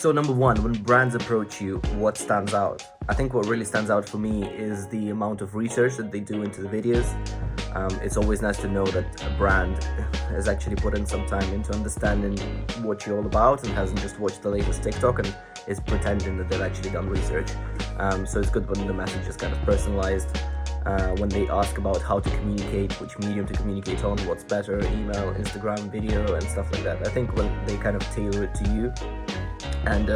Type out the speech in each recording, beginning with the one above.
So number one, when brands approach you, what stands out? I think what really stands out for me is the amount of research that they do into the videos. It's always nice to know that a brand has actually put in some time into understanding what you're all about and hasn't just watched the latest TikTok and is pretending that they've actually done research. So it's good when the message is kind of personalized. When they ask about how to communicate, which medium to communicate on, what's better, email, Instagram, video, and stuff like that. I think when they kind of tailor it to you and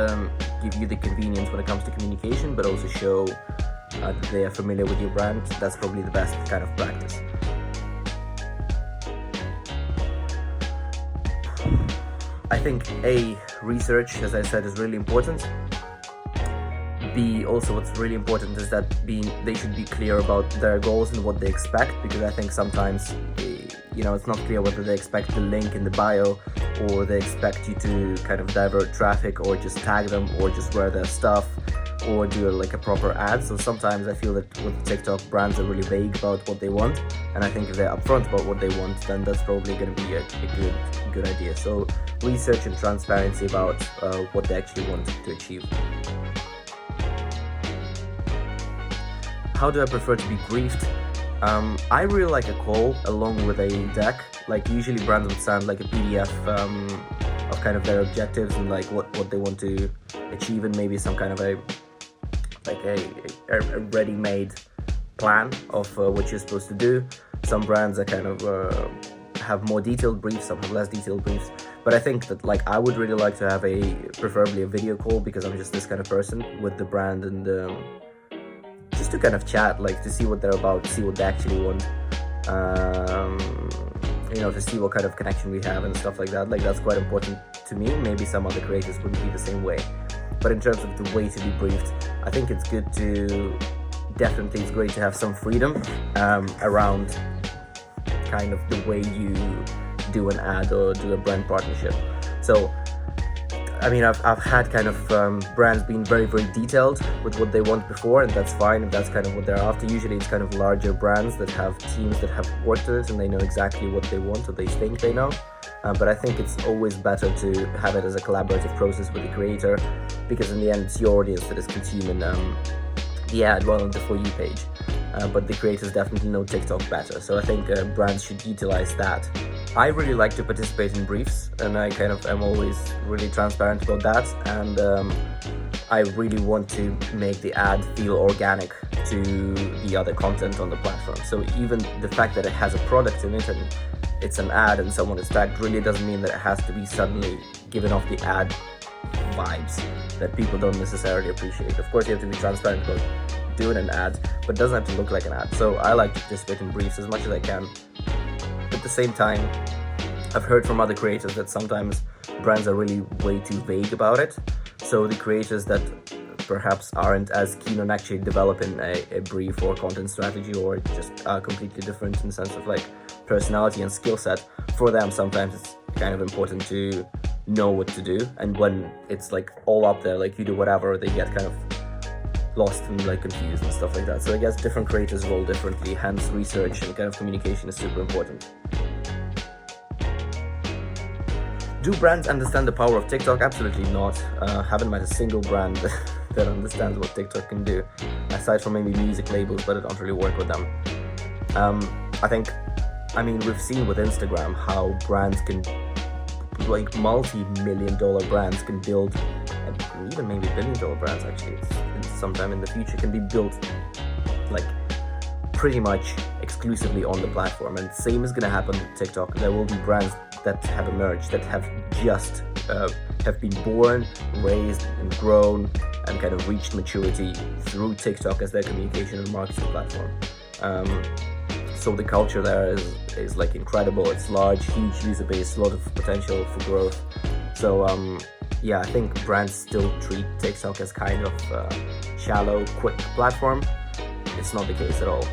give you the convenience when it comes to communication, but also show that they are familiar with your brand, that's probably the best kind of practice. I think A, research, as I said, is really important. B, also what's really important is that they should be clear about their goals and what they expect, because I think sometimes it's not clear whether they expect the link in the bio or they expect you to kind of divert traffic or just tag them or just wear their stuff or do like a proper ad. So sometimes I feel that with TikTok, brands are really vague about what they want, and I think if they're upfront about what they want, then that's probably going to be a good idea. So research and transparency about what they actually want to achieve. How do I prefer to be briefed? I really like a call along with a deck. Like usually brands would send like a PDF of kind of their objectives and like what they want to achieve, and maybe some kind of a ready-made plan of what you're supposed to do. Some brands are kind of have more detailed briefs, some have less detailed briefs. But I think that like I would really like to have preferably a video call, because I'm just this kind of person with the brand, and just to kind of chat, like to see what they're about, to see what they actually want, to see what kind of connection we have and stuff like that. Like that's quite important to me. Maybe some other creators wouldn't be the same way. But in terms of the way to be briefed, I think it's great to have some freedom around kind of the way you do an ad or do a brand partnership. So I mean, I've had kind of brands being very, very detailed with what they want before, and that's fine if that's kind of what they're after. Usually it's kind of larger brands that have teams that have worked on it and they know exactly what they want or they think they know. But I think it's always better to have it as a collaborative process with the creator, because in the end it's your audience that is consuming the ad rather than the For You page. But the creators definitely know TikTok better, so I think brands should utilize that. I really like to participate in briefs, and I kind of am always really transparent about that, and I really want to make the ad feel organic to the other content on the platform. So even the fact that it has a product in it and it's an ad and someone is tagged really doesn't mean that it has to be suddenly giving off the ad vibes that people don't necessarily appreciate. Of course, you have to be transparent about doing an ad, but it doesn't have to look like an ad. So I like to participate in briefs as much as I can. At the same time, I've heard from other creators that sometimes brands are really way too vague about it. So the creators that perhaps aren't as keen on actually developing a brief or content strategy, or just are completely different in the sense of like personality and skill set, for them sometimes it's kind of important to know what to do. And when it's like all up there, like you do whatever, they get kind of lost and like confused and stuff like that. So I guess different creators roll differently, hence research and kind of communication is super important. Do brands understand the power of TikTok? Absolutely not. Haven't met a single brand that understands what TikTok can do, aside from maybe music labels, but I don't really work with them. We've seen with Instagram how brands can, like multi-million-dollar brands can build, and even maybe billion-dollar brands actually, sometime in the future, can be built like pretty much exclusively on the platform. And the same is going to happen with TikTok. There will be brands that have emerged, that have just have been born, raised and grown and kind of reached maturity through TikTok as their communication and marketing platform. So the culture there is like incredible. It's large, huge user base, a lot of potential for growth. So I think brands still treat TikTok as kind of shallow, quick platform. It's not the case at all.